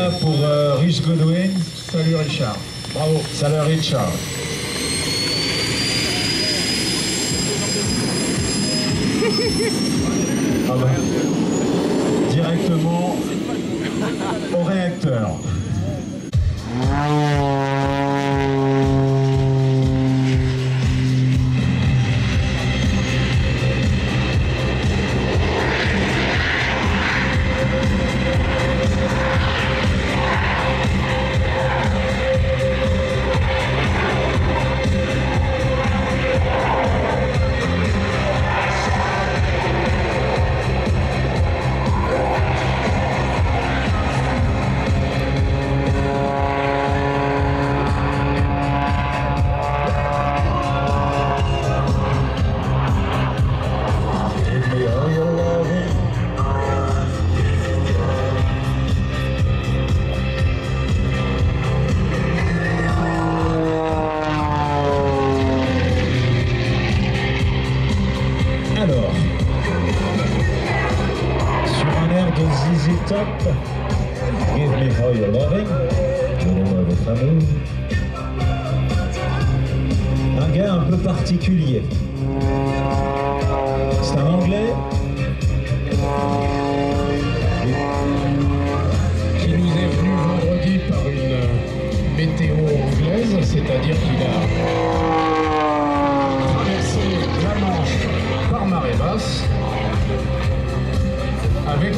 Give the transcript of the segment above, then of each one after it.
là pour Rich Goodwin. Salut Richard. Bravo. Salut Richard. Ah ben, directement au réacteur. Alors, sur un air de ZZ Top, Give Me All Your Loving, donnez-moi votre amour. Un gars un peu particulier. C'est un Anglais Qui nous est venu vendredi par une météo anglaise, c'est-à-dire qu'il a traversé la Manche par marée basse avec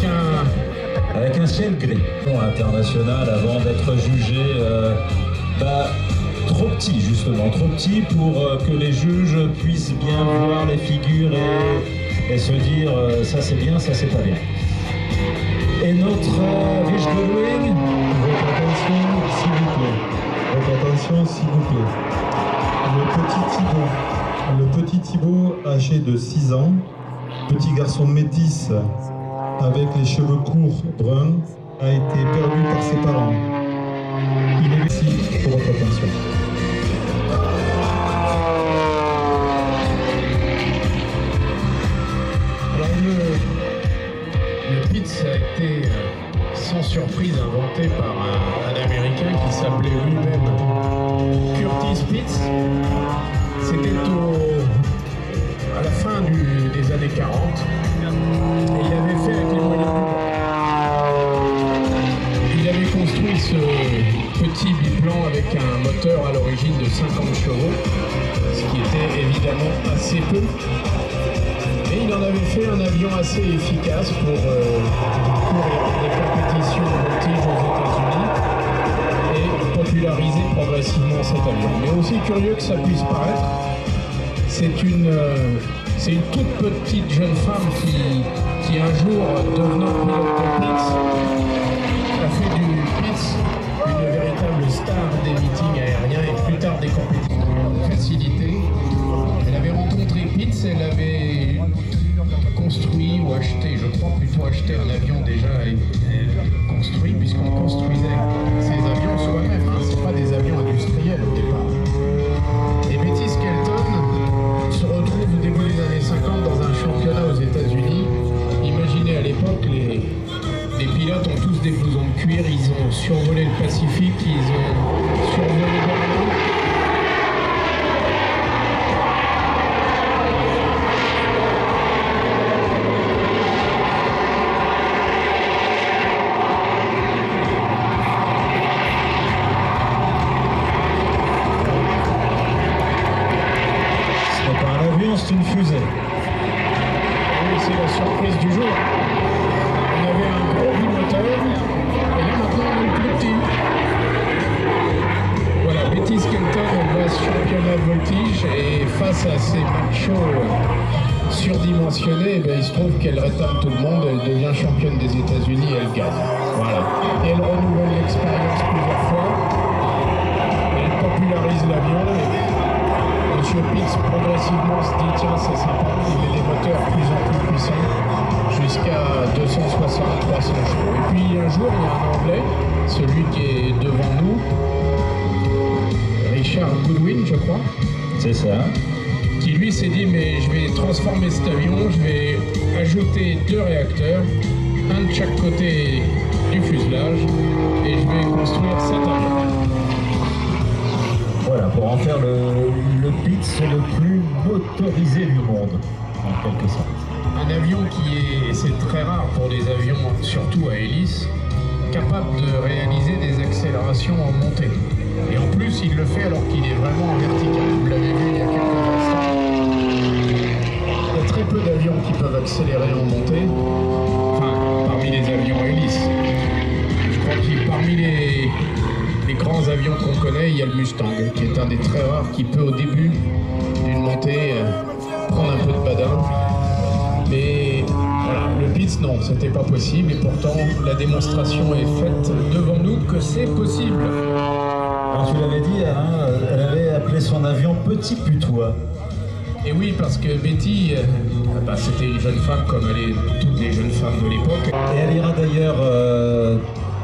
un ciel gris. International avant d'être jugé trop petit, justement, trop petit pour que les juges puissent bien voir les figures et se dire ça c'est bien, ça c'est pas bien. Et notre Rich Goodwin, votre attention s'il vous plaît. Votre attention s'il vous plaît. Le petit Thibaut âgé de 6 ans, petit garçon métis avec les cheveux courts bruns, a été perdu par ses parents. Il est ici pour votre attention. Alors le Pitts a été sans surprise inventé par un Américain qui s'appelait lui-même Curtis Pitts. C'était à la fin des années 40. Et il avait fait avec les moyens du bord. Il avait construit ce petit biplan avec un moteur à l'origine de 50 chevaux, ce qui était évidemment assez peu. Et il en avait fait un avion assez efficace pour courir des compétitions voltige aux États-Unis et populariser progressivement cet avion. Mais aussi curieux que ça puisse paraître, c'est une toute petite jeune femme qui un jour, devenant pilote de Pitts, a fait du Pitts une véritable star des meetings aériens et plus tard des compétitions de facilité. Elle avait rencontré Pitts, elle avait construit ou acheté, je crois plutôt acheté un avion déjà construit, puisqu'on construisait ces avions soi-même, hein. C'est pas des avions industriels au départ. Et Betty Skelton se retrouve au début des années 50 dans un championnat aux États-Unis. Imaginez à l'époque, les pilotes ont tous des blousons de cuir, ils ont survolé le Pacifique, ils ont survolé Bordeaux. C'est une fusée. Oui, c'est la surprise du jour. On avait un gros bimoteur, et là maintenant on a le plus petit. Voilà, Betty Skelton, elle va championnat de voltige, et face à ces machos surdimensionnés, il se trouve qu'elle rétame tout le monde, elle devient championne des États-Unis et elle gagne. Voilà. Et elle renouvelle l'expérience plusieurs fois, elle popularise l'avion. Monsieur Pitts progressivement se dit tiens c'est sympa, il met des moteurs de plus en plus puissants jusqu'à 260-300 chevaux. Et puis un jour il y a un Anglais, celui qui est devant nous, Richard Goodwin je crois. C'est ça. Qui lui s'est dit mais je vais transformer cet avion, je vais ajouter 2 réacteurs, un de chaque côté du fuselage et je en faire le Pitts le plus motorisé du monde, en quelque sorte. Un avion c'est très rare pour des avions, surtout à hélice, capable de réaliser des accélérations en montée. Et en plus, il le fait alors qu'il est vraiment en vertical. Vous l'avez vu il y a quelques instants. Il y a très peu d'avions qui peuvent accélérer en montée. Enfin, parmi les avions à hélice. Je crois que parmi les grands avions qu'on connaît, il y a le Mustang, qui est un des très rares qui peut au début d'une montée prendre un peu de badin. Mais voilà, le Pitts, non, c'était pas possible. Et pourtant, la démonstration est faite devant nous que c'est possible. Alors tu l'avais dit, hein, elle avait appelé son avion Petit Putois. Et oui, parce que Betty, c'était une jeune femme comme toutes les jeunes femmes de l'époque. Et elle ira d'ailleurs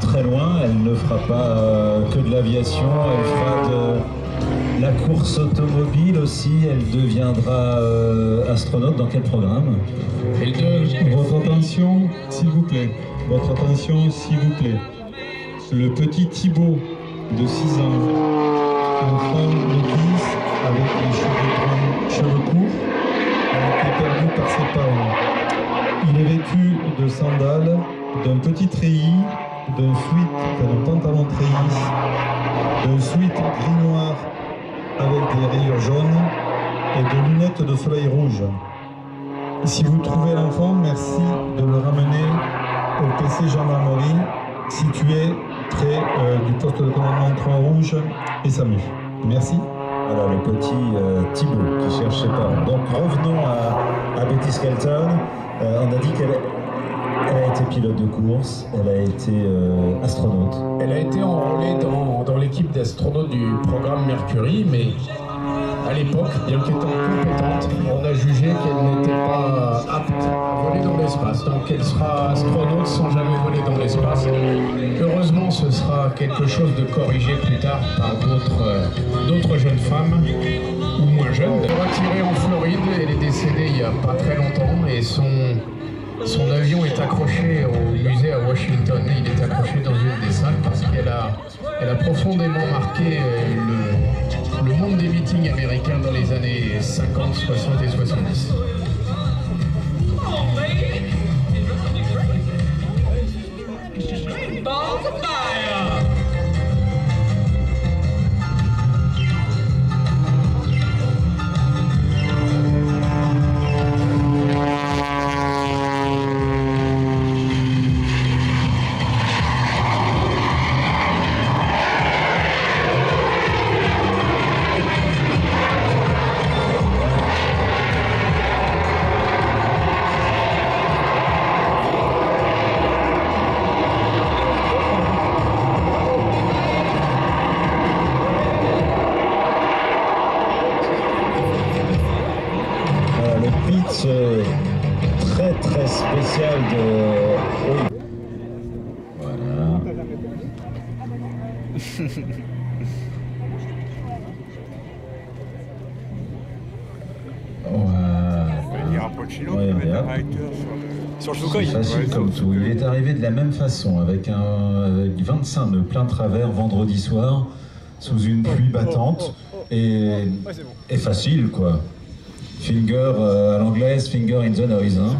très loin, elle ne fera pas que de l'aviation, elle fera de la course automobile aussi, elle deviendra astronaute. Dans quel programme? Votre attention, s'il vous plaît. Votre attention, s'il vous plaît. Le petit Thibaut de 6 ans, enfant métis avec les cheveux courts, a été perdu par ses parents. Il est vêtu de sandales, d'un petit treillis, d'un pantalon treillis, d'un sweat gris-noir avec des rayures jaunes et de lunettes de soleil rouge. Si vous trouvez l'enfant, merci de le ramener au PC Gendarmerie, situé près du poste de commandement Croix-Rouge et SAMU. Merci. Voilà le petit Thibaut qui cherche ses parents. Donc revenons à Betty Skelton. On a dit qu'elle a été pilote de course, elle a été astronaute. Elle a été enrôlée dans l'équipe d'astronautes du programme Mercury, mais à l'époque, bien qu'étant compétente, on a jugé qu'elle n'était pas apte à voler dans l'espace. Donc elle sera astronaute sans jamais voler dans l'espace. Heureusement, ce sera quelque chose de corrigé plus tard par d'autres jeunes femmes, ou moins jeunes. Elle est retirée en Floride, elle est décédée il n'y a pas très longtemps, et son avion est accroché au musée à Washington. Il est accroché dans une des salles parce qu'elle a profondément marqué le monde des meetings américains dans les années 50, 60 et 70. Très très spécial de... Voilà. Sur le Sukhoi. C'est facile comme tout. Il est arrivé de la même façon, avec 25 nœuds plein travers vendredi soir, sous une pluie battante, et facile quoi. Finger à l'anglaise, finger in the noise. Hein.